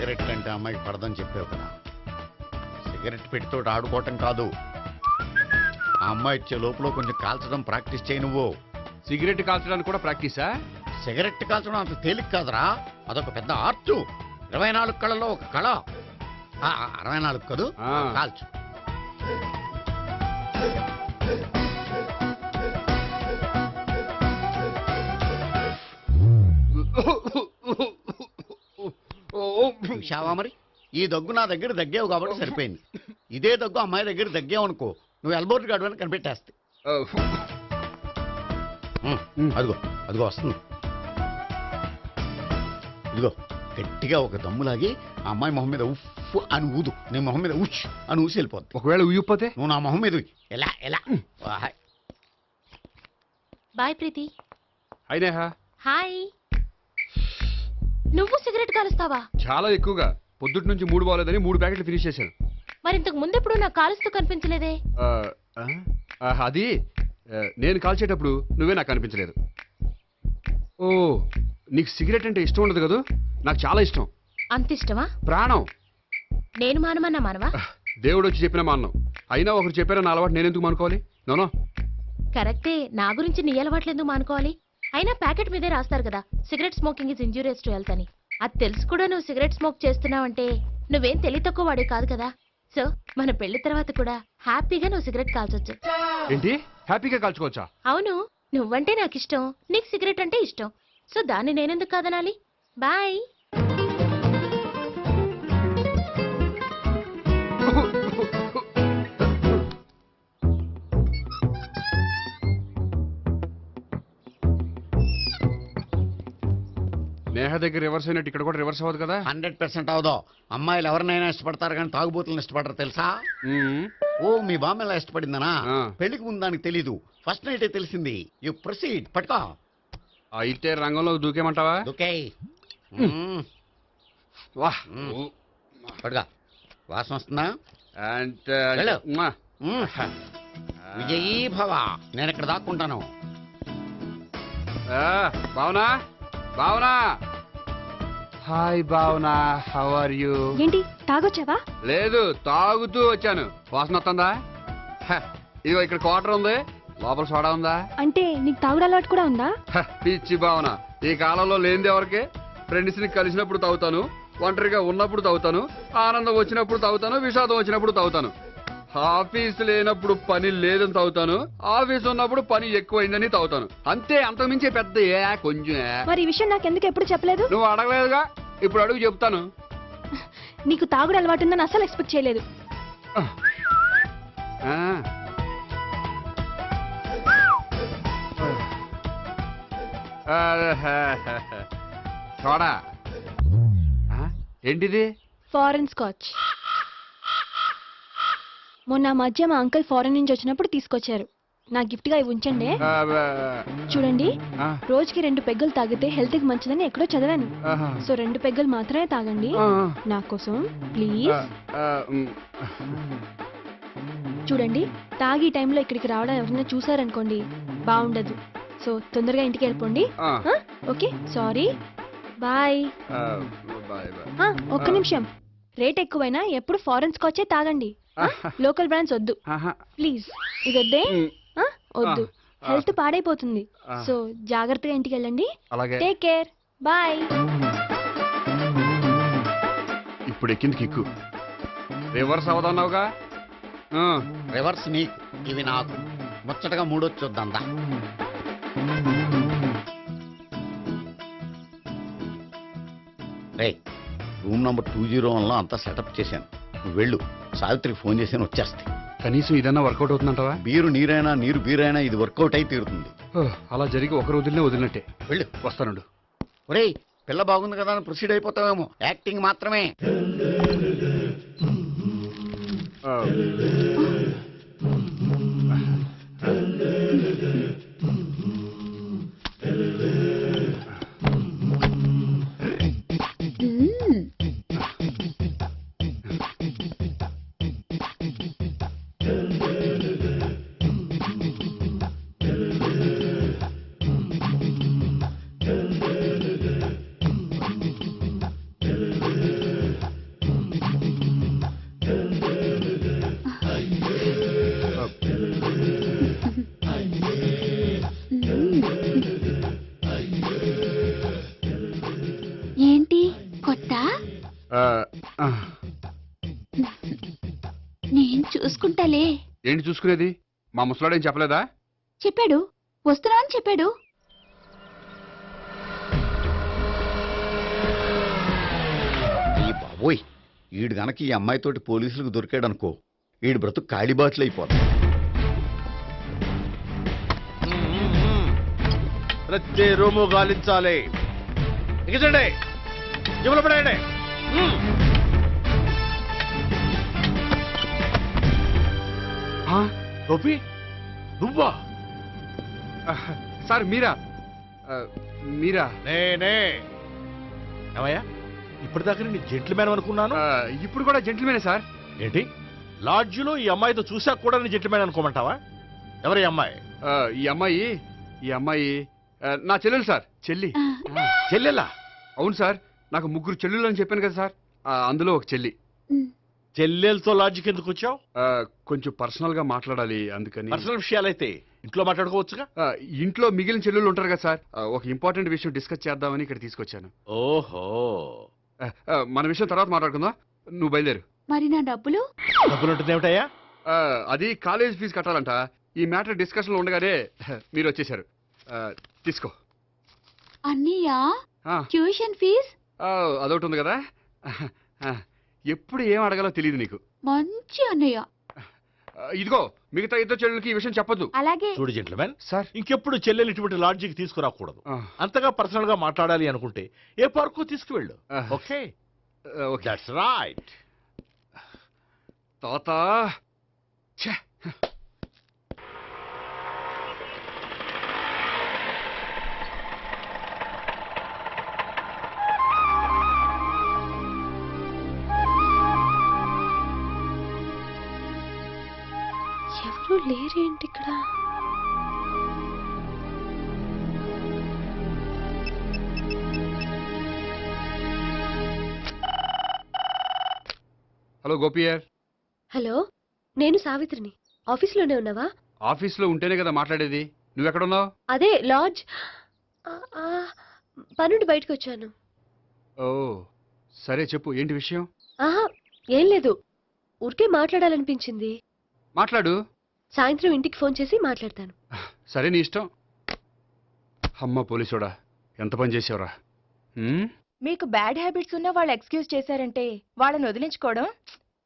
Cigarette అంటే అమ్మాయికి పడదని చెప్పావు కదా, సిగరెట్ పెట్టితో ఆడుకోవటం కాదు, ఆ అమ్మాయి ఇచ్చే లోపల కొంచెం కాల్చడం ప్రాక్టీస్ చేయి నువ్వు. సిగరెట్ కాల్చడానికి కూడా ప్రాక్టీసా? సిగరెట్ కాల్చడం అంత తేలిక కాదురా, అదొక పెద్ద ఆర్ట్. 24 కళలో ఒక కళ. 64 కదూ, కాల్చు. చూశావా మరి, ఈ దగ్గు నా దగ్గర దగ్గేవు కాబట్టి సరిపోయింది. ఇదే దగ్గు అమ్మాయి దగ్గర దగ్గేవు అనుకో, నువ్వు ఎల్బోర్డ్ గడవని కనిపెట్టేస్తే. అదిగో అదిగో వస్తుంది. ఇదిగో గట్టిగా ఒక దమ్ములాగి ఆ అమ్మాయి మొహం మీద ఉఫ్ అని ఊదు, నీ మొహం మీద ఉచ్ అని ఊసి వెళ్ళిపోద్ది. ఒకవేళ ఊయకపోతే నువ్వు నా మొహం మీద ఎలా ఎలా. బాయ్ ప్రీతి. హాయ్ నేహా. హాయ్. నువ్వు సిగరెట్ కాలుస్తావా? చాలా ఎక్కువగా. పొద్దుటి నుంచి 3 బాలేదని 3 ప్యాకెట్లు ఫినిష్ చేశాను. మరి ఇంతకు ముందెప్పుడు నాకు కాలుస్తూ కనిపించలేదే? అది నేను కాల్చేటప్పుడు నువ్వే నాకు కనిపించలేదు. ఓ, నీకు సిగరెట్ అంటే ఇష్టం ఉండదు కదా? నాకు చాలా ఇష్టం. అంత ఇష్టమా? ప్రాణం. నేను మానమన్నా మానవా? దేవుడు వచ్చి చెప్పిన మానం. అయినా ఒకరు చెప్పారా నా అలవాటు నేనెందుకు మానుకోవాలి? నోనో. కరెక్టే, నా గురించి నీ అలవాట్లు ఎందుకు మానుకోవాలి? అయినా ప్యాకెట్ మీదే రాస్తారు కదా, cigarette smoking is injurious to health అని. అది తెలుసు కూడా నువ్వు సిగరెట్ స్మోక్ చేస్తున్నావంటే నువ్వేం తెలివి తక్కువ వాడే కాదు కదా. సో మన పెళ్లి తర్వాత కూడా హ్యాపీగా నువ్వు సిగరెట్ కాల్చొచ్చు. ఏంటి, హ్యాపీగా కాల్చుకోవచ్చా? అవును, నువ్వంటే నాకు ఇష్టం, నీకు సిగరెట్ అంటే ఇష్టం. సో దాన్ని నేనెందుకు కాదనాలి? బాయ్. నేహ దగ్గర రివర్స్ అయినట్టు ఇక్కడ కూడా రివర్స్ అవ్వదు కదా? 100% అవదో. అమ్మాయిలు ఎవరినైనా ఇష్టపడతారు కానీ తాగుబోతులను ఇష్టపడరు తెలుసా? ఓ, మీ బామ్మ ఎలా ఇష్టపడిందనా? పెళ్లికి ముందు దానికి తెలీదు, ఫస్ట్ నైటే తెలిసింది. You proceed. పట్టుకో. అయితే రంగంలో దూకేమంటావా? ఓకే. వాహ్, పట్టుగా. వాసన వస్తుందా? వెళ్ళు. విజయీ భవ. నేను ఇక్కడ దాక్కుంటాను. Bhavana, Bhavana. Hi Bhavana, how are you? ఏంటి, తాగొచ్చావా? లేదు, తాగుతూ వచ్చాను. వాసన వస్తుందా? ఇదిగో ఇక్కడ క్వార్టర్ ఉంది, లోపల సోడా ఉందా? అంటే నీకు తాగుడు అలవాటు కూడా ఉందా? పిచ్చి భావన, ఈ కాలంలో లేనిది ఎవరికి? ఫ్రెండ్స్ ని కలిసినప్పుడు తాగుతాను, ఒంటరిగా ఉన్నప్పుడు తాగుతాను, ఆనందం వచ్చినప్పుడు తాగుతాను, విషాదం వచ్చినప్పుడు తాగుతాను. ఆఫీస్ లేనప్పుడు పని లేదని తాగుతాను, ఆఫీస్ ఉన్నప్పుడు పని ఎక్కువైందని తాగుతాను. అంతే, అంతకుమించే పెద్ద కొంచెం. మరి ఈ విషయం నాకెందుకు ఎప్పుడు చెప్పలేదు? నువ్వు అడగలేదుగా, ఇప్పుడు అడుగు చెప్తాను. నీకు తాగుడు అలవాటు ఉందని అసలు ఎక్స్పెక్ట్ చేయలేదు. చూడా, ఏంటిది? Foreign scotch. మొన్న మధ్య మా అంకుల్ ఫారెన్ నుంచి వచ్చినప్పుడు తీసుకొచ్చారు. నా గిఫ్ట్ గా ఇవి ఉంచండి. చూడండి, రోజుకి 2 పెగ్గులు తాగితే హెల్త్ కి మంచిదని ఎక్కడో చదివాను. సో 2 పెగ్గులు మాత్రమే తాగండి నా కోసం ప్లీజ్. చూడండి, తాగి టైంలో ఇక్కడికి రావడం ఎవరైనా చూసారనుకోండి బాగుండదు. సో తొందరగా ఇంటికి వెళ్ళిపోండి. Okay, sorry, bye. ఒక్క నిమిషం, రేట్ ఎక్కువైనా ఎప్పుడు ఫారెన్ స్కాచే తాగండి, లోకల్ బ్రాండ్స్ వద్దు ప్లీజ్. ఇది వద్దే, వద్దు, హెల్త్ పాడైపోతుంది. సో జాగ్రత్తగా ఇంటికి వెళ్ళండి. Take care, bye. ఇప్పుడు ఎక్కింది కిక్కు. రివర్స్ అవదన్నావుగా? రివర్స్ నీకు, ఇవి నాకు. ముచ్చటగా 3 చూద్దాం. రే, రూమ్ నంబర్ 201లో అంతా సెటప్ చేశాను. నువ్వు వెళ్ళు, సావిత్రికి ఫోన్ చేసాను, వచ్చేస్తాయి. కనీసం ఇదన్నా వర్కౌట్ అవుతుందంటావా? బీరు నీరైనా, నీరు బీరైనా ఇది వర్కౌట్ అయి తీరుతుంది. అలా జరిగి ఒక రోజులనే వదిలినట్టే. వెళ్ళు. వస్తానుండు. ఒరేయ్, పిల్ల బాగుంది కదా అని ప్రొసీడ్ అయిపోతావేమో. యాక్టింగ్ మాత్రమే. నేను చూసుకుంటాలే. ఏంటి చూసుకునేది? మా ముసలాడేం చెప్పలేదా? చెప్పాడు, వస్తున్నా అని చెప్పాడు. ఈ బాబోయ్, ఈడు గనక ఈ అమ్మాయితోటి పోలీసులకు దొరికాడనుకో, ఈడు బ్రతుకు కాళీబాట్లు అయిపోతుంది. ప్రతి రూము గాలించాలి. ఎగిచండి, జబ్బులు పడేయండి. గోపి, నువ్వా? సార్ మీరా? మీరా? నేనే. ఏమయ్యా, ఇప్పటిదాకా నేను జెంట్లమ్యాన్ అనుకున్నాను. ఇప్పుడు కూడా జెంట్లమేనే సార్. ఏంటి, లాడ్జిలో ఈ అమ్మాయితో చూసాక కూడా నేను జెంట్లమ్యాన్ అనుకోమంటావా? ఎవరి అమ్మాయి? ఈ అమ్మాయి నా చెల్లెలు సార్. చెల్లి. చెల్లెలా? అవును సార్, నాకు 3 చెల్లెలు అని చెప్పాను కదా సార్, అందులో ఒక చెల్లి. చెల్లెలతో లాడ్జికి ఎందుకు వచ్చావు? కొంచెం పర్సనల్ గా మాట్లాడాలి, అందుకని. పర్సనల్ విషయాలైతే ఇంట్లో మాట్లాడుకోవచ్చుగా. ఇంట్లో మిగిలిన చెల్లెలు ఉంటారు కదా సార్, ఒక ఇంపార్టెంట్ విషయం డిస్కస్ చేద్దామని ఇక్కడ తీసుకొచ్చాను. ఓహో, మన విషయం తర్వాత మాట్లాడుకుందాం, నువ్వు బయలుదేరు. మరి నా డబ్బులు? డబ్బులు ఉంటుంది ఏమిటయ్యా? అది కాలేజ్ ఫీజు కట్టాలంట. ఈ మ్యాటర్ డిస్కషన్ లో ఉండగానే మీరు వచ్చేసారు. తీసుకో. అన్నయ్యా, ఆ, ట్యూషన్ ఫీజ్? అదొకటి ఉంది కదా. ఎప్పుడు ఏం అడగాలో తెలియదు నీకు. మంచి అన్నయ్య. ఇదిగో, మిగతా ఇద్దరు చెల్లెలకి ఈ విషయం చెప్పొద్దు. అలాగే. చూడు జెంట్లమెన్, సార్, ఇంకెప్పుడు చెల్లెలు ఇటువంటి లాడ్జికి తీసుకురాకూడదు. అంతగా పర్సనల్ గా మాట్లాడాలి అనుకుంటే ఏ పార్కు తీసుకువెళ్ళు. Okay, that's right. తాత, ఛే. ఎవరు లేరేంటి ఇక్కడ? హలో గోపియర్. హలో, నేను సావిత్రిని. ఆఫీస్లోనే ఉన్నావా? ఆఫీస్లో ఉంటేనే కదా మాట్లాడేది. నువ్వెక్కడున్నావు? అదే లాడ్జ్. పనుండి బయటకు వచ్చాను. ఓ సరే, చెప్పు, ఏంటి విషయం? ఆహా, ఏం లేదు, ఊరికే మాట్లాడాలనిపించింది. మాట్లాడు. సాయంత్రం ఇంటికి ఫోన్ చేసి మాట్లాడతాను. సరే, నీ ఇష్టం. అమ్మ పోలీసోడా, ఎంత పని చేసావురా. మీకు బ్యాడ్ హ్యాబిట్స్ ఉన్న వాళ్ళు ఎక్స్క్యూజ్ చేశారంటే వాళ్ళని వదిలించుకోవడం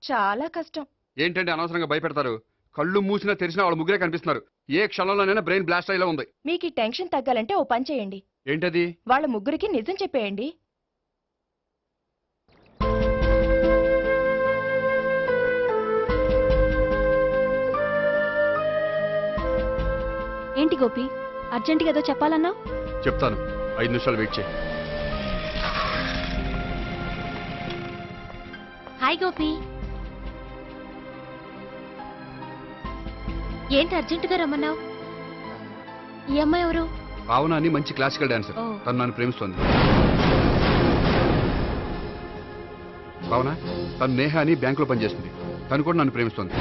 చాలా కష్టం. ఏంటంటే అనవసరంగా భయపెడతారు. కళ్ళు మూసినా తెరిచినా వాళ్ళ ముగ్గురే కనిపిస్తున్నారు. ఏ క్షణంలోనైనా బ్రెయిన్ బ్లాస్ట్ అయ్యేలా ఉంది. మీకు ఈ టెన్షన్ తగ్గాలంటే ఓ పని చేయండి. ఏంటది? వాళ్ళ ముగ్గురికి నిజం చెప్పేయండి. ఏంటి గోపి, అర్జెంటుగా ఏదో చెప్పాలన్నావు? చెప్తాను, 5 నిమిషాలు వెయిట్ చేయి. హాయ్ గోపి. ఏంటి అర్జెంటుగా రమ్మన్నావు? ఈ అమ్మాయి ఎవరు? భావన అని మంచి క్లాసికల్ డాన్సర్. ఓ. తను నన్ను ప్రేమిస్తోంది. భావన, తను నేహ అని బ్యాంకులో పనిచేస్తుంది. తను కూడా నన్ను ప్రేమిస్తోంది.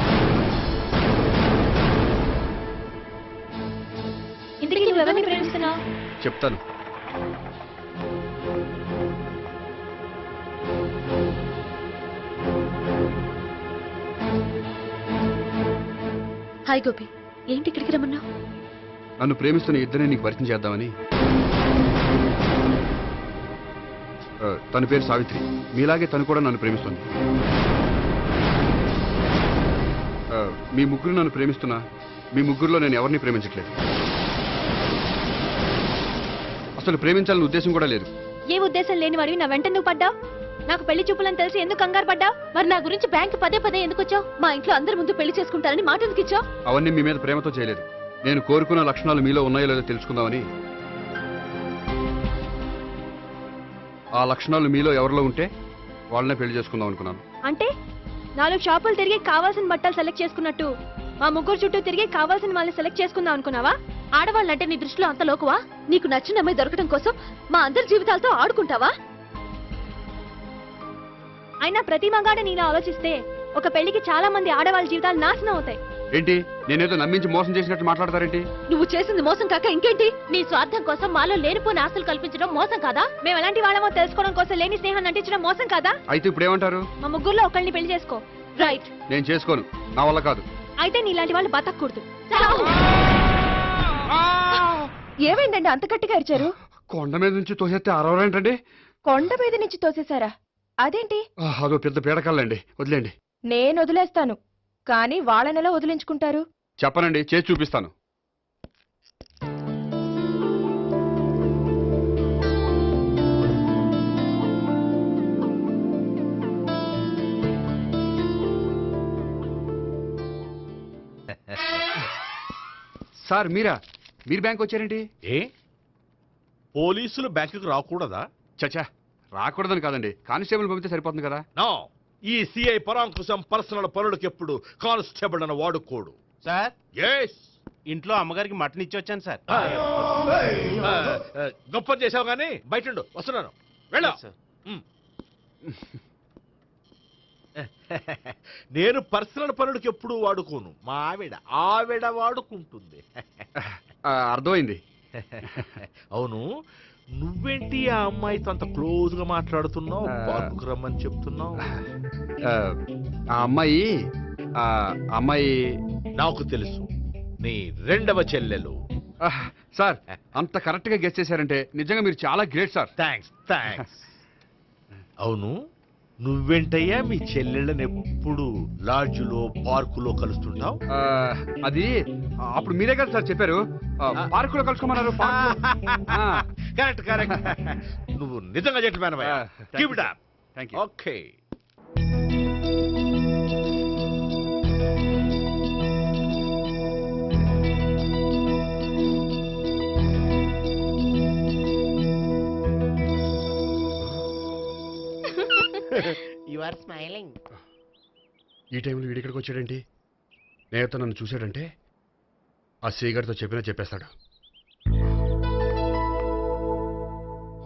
ఇంతకీ నువ్వెవరిని ప్రేమిస్తున్నావు? చెప్తాను. హాయ్ గోపి, ఏంటి ఇక్కడికి రమ్మన్నావు? నన్ను ప్రేమిస్తున్న ఇద్దరిని నీకు పరిచయం చేద్దామని. తన పేరు సావిత్రి. మీలాగే తను కూడా నన్ను ప్రేమిస్తుంది. మీ ముగ్గురు నన్ను ప్రేమిస్తున్నా, మీ ముగ్గురులో నేను ఎవరిని ప్రేమించట్లేదు. అసలు ప్రేమించాలని ఉద్దేశం కూడా లేదు. ఏ ఉద్దేశం లేని వాడివి నా వెంట నువ్వు పడ్డావు? నాకు పెళ్లి చూపులని తెలిసి ఎందుకు కంగారు పడ్డావు? మరి నా గురించి బ్యాంక్ పదే పదే ఎందుకు వచ్చావు? మా ఇంట్లో అందరి ముందు పెళ్లి చేసుకుంటారని మాట ఎందుకు ఇచ్చావు? అవన్నీ మీ మీద ప్రేమతో చేయలేదు. నేను కోరుకున్న లక్షణాలు మీలో ఉన్నాయో లేదో తెలుసుకుందామని. ఆ లక్షణాలు మీలో ఎవరిలో ఉంటే వాళ్ళనే పెళ్లి చేసుకుందాం అనుకున్నాను. అంటే 4 షాపులు తిరిగి కావాల్సిన బట్టలు సెలెక్ట్ చేసుకున్నట్టు మా ముగ్గురు చుట్టూ తిరిగి కావాల్సిన వాళ్ళని సెలెక్ట్ చేసుకుందాం అనుకున్నావా? ఆడవాళ్ళంటే నీ దృష్టిలో అంత లోకువా? నీకు నచ్చిన అమ్మాయి దొరకడం కోసం మా అందరి జీవితాలతో ఆడుకుంటావా? అయినా ప్రతి మగాడు నీలా ఆలోచిస్తే ఒక పెళ్లికి చాలా మంది ఆడవాళ్ళ జీవితాలు నాశనం అవుతాయి. ఏంటి నేనేదో నమ్మించి మోసం చేసినట్టు మాట్లాడతారేంటి? నువ్వు చేసింది మోసం కాక ఇంకేంటి? నీ స్వార్థం కోసం మాలో లేనిపోని ఆశలు కల్పించడం మోసం కాదా? మేము ఎలాంటి వాళ్ళమో తెలుసుకోవడం కోసం లేని స్నేహం నటించడం మోసం కాదా? అయితే ఇప్పుడు ఏమంటారు? మా ముగ్గురులో ఒకళ్ళని పెళ్లి చేసుకో. రైట్. నేను చేసుకోను, నా వల్ల కాదు. అయితే నీలాంటి వాళ్ళు బతకూడదు. ఏమైందండి అంత గట్టిగా అరిచారు? కొండ మీద నుంచి తోసేస్తే అరవరేంటండి? కొండ మీద నుంచి తోసేశారా? అదేంటి? అదో పెద్ద పీడకల్లండి, వదిలేండి. నేను వదిలేస్తాను, కానీ వాళ్ళనెలా వదిలించుకుంటారు? చెప్పనండి, చేసి చూపిస్తాను. సార్ మీరా? మీరు బ్యాంక్ వచ్చారేంటి? ఏ పోలీసులు బ్యాంకుకు రాకూడదా? చచ్చా, రాకూడదని కాదండి, కానిస్టేబుల్ పంపితే సరిపోతుంది కదా. నో, ఈ సిఐ పరాంకుశం పర్సనల్ పనులకు ఎప్పుడు కానిస్టేబుల్ అని వాడుకోడు. సార్, ఎస్, ఇంట్లో అమ్మగారికి మటన్ ఇచ్చి వచ్చాను సార్. గొప్ప చేసావు గానీ బయట వస్తున్నాను, వెళ్ళా. సార్. నేను పర్సనల్ పనులకు ఎప్పుడు వాడుకోను, మా ఆవిడ వాడుకుంటుంది. అర్థమైంది. అవును, నువ్వేంటి ఆ అమ్మాయితో అంత క్లోజ్ గా మాట్లాడుతున్నావు? పార్కుకు రమ్మని చెప్తున్నావు. ఆ అమ్మాయి నాకు తెలుసు, నీ రెండవ చెల్లెలు. సార్, అంత కరెక్ట్ గా గెస్ చేశారంటే నిజంగా మీరు చాలా గ్రేట్ సార్. థ్యాంక్స్. అవును, నువ్వేంటయ్యా మీ చెల్లెళ్ళని ఎప్పుడు లాడ్జ్లో పార్కులో కలుస్తుంటావు? అది అప్పుడు మీరే కదా సార్ చెప్పారు, పార్కులో కలుసుకోమన్నారు. కరెక్ట్. నువ్వు నిజంగా gentleman. Keep it up. Thank you. Okay. You are smiling. ఈ టైంలో వీడి ఇక్కడికి వచ్చాడేంటి? నేత నన్ను చూశాడంటే ఆ సీగర్తో చెప్పినా చెప్పేస్తాడు.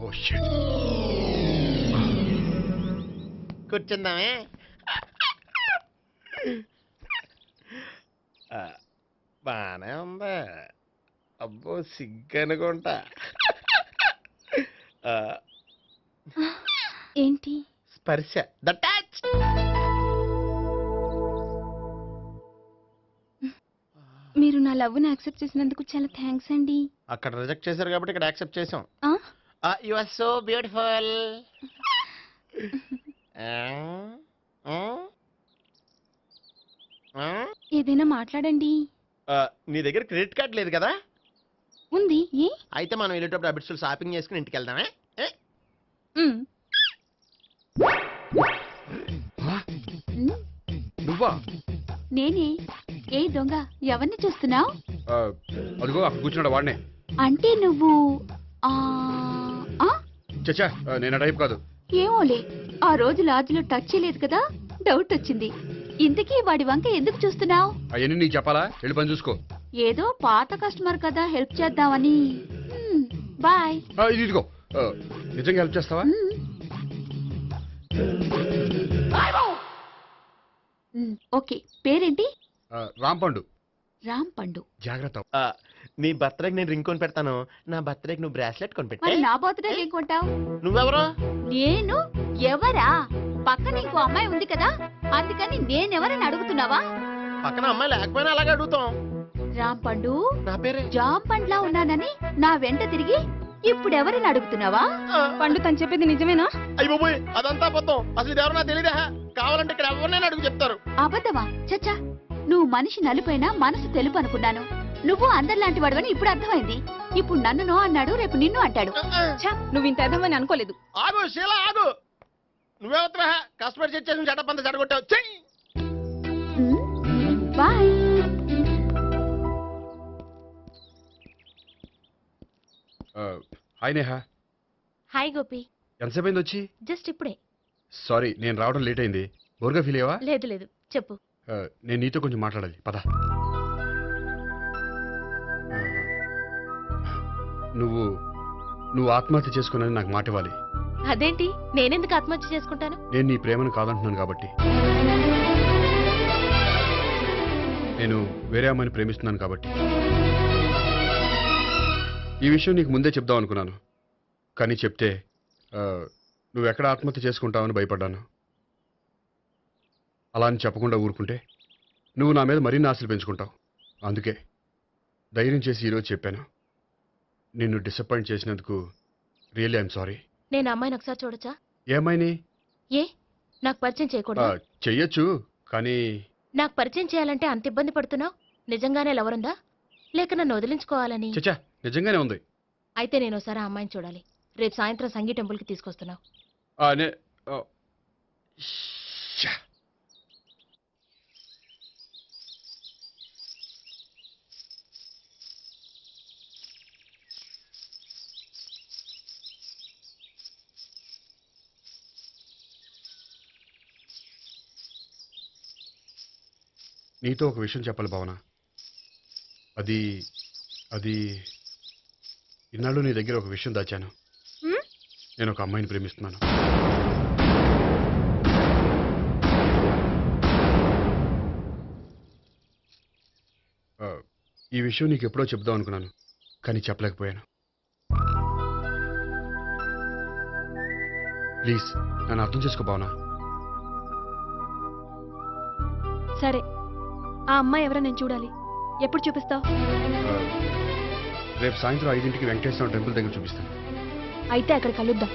Oh shit. కూర్చుందామే. బానే ఉందా? అబ్బో సిగ్గనుకుంటా. ఏంటి? స్పర్శ, ద టచ్. మీరు నా లవ్ని యాక్సెప్ట్ చేసినందుకు చాలా థ్యాంక్స్ అండి. అక్కడ రిజెక్ట్ చేశారు కాబట్టి ఇక్కడ యాక్సెప్ట్ చేసాం. ఆ? You are so beautiful. ఏదైనా మాట్లాడండి. నీ దగ్గర క్రెడిట్ కార్డ్ లేదు కదా? ఉంది. ఏ? అయితే మనం వెళ్ళేటప్పుడు అబిట్స్ షాపింగ్ చేసుకుని ఇంటికి వెళ్దామే. మ్. నువ్వా? నేనే. ఏ దొంగ, ఎవరిని చూస్తున్నావు? అదిగో అక్కడ కూర్చున్నాడు వాడినే. అంటే నువ్వు చచ్చా, నేను టైప్ కాదు. ఏమోలే, ఆ రోజు లాడ్జ్లో టచ్ చేయలేదు కదా, డౌట్ వచ్చింది. ఇంతకీ వాడి వంక ఎందుకు చూస్తున్నావు? అవన్నీ నీకు చెప్పాలా? వెళ్ళి పని చూసుకో. ఏదో పాత కస్టమర్ కదా, హెల్ప్ చేద్దామని. బాయ్. ఇదిగో, నిజంగా హెల్ప్ చేస్తావా? ఓకే. పేరేంటి? రాంపండు. రామ్ పండు. జాగ్రత్త. నీ బర్త్డేకి నేను రింగ్ కొని పెడతాను, నా బర్త్డేకి నువ్వు బ్రాస్లెట్ కొని మరి పెట్టే. నా బర్త్డే ఏం కొంటావు? నువ్వెవరు? నేను ఎవరా? పక్కన ఇంకో అమ్మాయి ఉంది కదా, అందుకని నేనెవరని అడుగుతున్నావా? పక్కన అమ్మాయి లేకపోయినా అలాగే అడుగుతాం. రామ్ పండు, నా పేరే. జామ్ పండ్లా ఉన్నానని నా వెంట తిరిగి ఇప్పుడు ఎవరని అడుగుతున్నావా? పండు తను చెప్పేది నిజమేనా? అయ్యి బాబోయ్, అదంతా అబద్ధం. అసలు ఇది ఎవరో నాకు తెలియదా? కావాలంటే ఇక్కడ ఎవరినైనా అడుగు చెప్తారు. అబద్ధమా? చచ్చా, నువ్వు మనిషి నలుపైనా మనసు తెలుపు అనుకున్నాను. నువ్వు అందరిలాంటి వాడవని ఇప్పుడు అర్థమైంది. ఇప్పుడు నన్ను నో అన్నాడు, రేపు నిన్ను అంటాడు. ఛ, నువ్వు ఇంత ఎదవని అనుకోలేదు. ఆగు శీలా, ఆగు. నువ్వెవరా? కస్టమర్ చేసి చెడ్డ చెడగొట్టావు. చెయ్యి. Bye. Hi Neha. Hi Gopi. ఎంతసేపు అయింది వచ్చి? జస్ట్ ఇప్పుడే. సారీ, నేను రావడం లేట్ అయింది. బోర్గా ఫీల్ అయ్యావా? లేదు చెప్పు. నేను నీతో కొంచెం మాట్లాడాలి, పద. నువ్వు ఆత్మహత్య చేసుకున్నది నాకు మాట ఇవ్వాలి. అదేంటి, నేనెందుకు ఆత్మహత్య చేసుకుంటాను? నేను నీ ప్రేమను కాదంటున్నాను కాబట్టి. నేను వేరే అమ్మాయిని ప్రేమిస్తున్నాను కాబట్టి. ఈ విషయం నీకు ముందే చెప్దాం అనుకున్నాను, కానీ చెప్తే నువ్వు ఎక్కడ ఆత్మహత్య చేసుకుంటావని భయపడ్డాను. అలా అని చెప్పకుండా ఊరుకుంటే నువ్వు నా మీద మరిన్ని ఆశలు పెంచుకుంటావు. అందుకే ధైర్యం చేసి ఈరోజు చెప్పాను. నిన్ను డిసప్పాయింట్ చేసినందుకు రియల్లీ ఐఎమ్ సారీ. నేను అమ్మాయిని ఒకసారి చూడొచ్చా? ఏమైనా ఏ నాకు పరిచయం చేయకూడదు? చెయ్యొచ్చు, కానీ నాకు పరిచయం చేయాలంటే అంత ఇబ్బంది పడుతున్నావు? నిజంగానే లవరుందా లేక నన్ను వదిలించుకోవాలని? చచ్చా నిజంగానే ఉంది. అయితే నేను ఒకసారి ఆ అమ్మాయిని చూడాలి. రేపు సాయంత్రం సంగీ టెంపుల్కి తీసుకొస్తున్నావు. నీతో ఒక విషయం చెప్పాలి భావన. అది అది ఇన్నాళ్ళు నీ దగ్గర ఒక విషయం దాచాను. నేను ఒక అమ్మాయిని ప్రేమిస్తున్నాను. ఈ విషయం నీకు ఎప్పుడో చెప్దాం అనుకున్నాను, కానీ చెప్పలేకపోయాను. ప్లీజ్ నన్ను అర్థం చేసుకో భావన. సరే, ఆ అమ్మాయి ఎవరో నేను చూడాలి. ఎప్పుడు చూపిస్తావు? రేపు సాయంత్రం 5ంటికి వెంకటేశ్వర టెంపుల్ దగ్గర చూపిస్తాను. అయితే అక్కడ కలుద్దాం.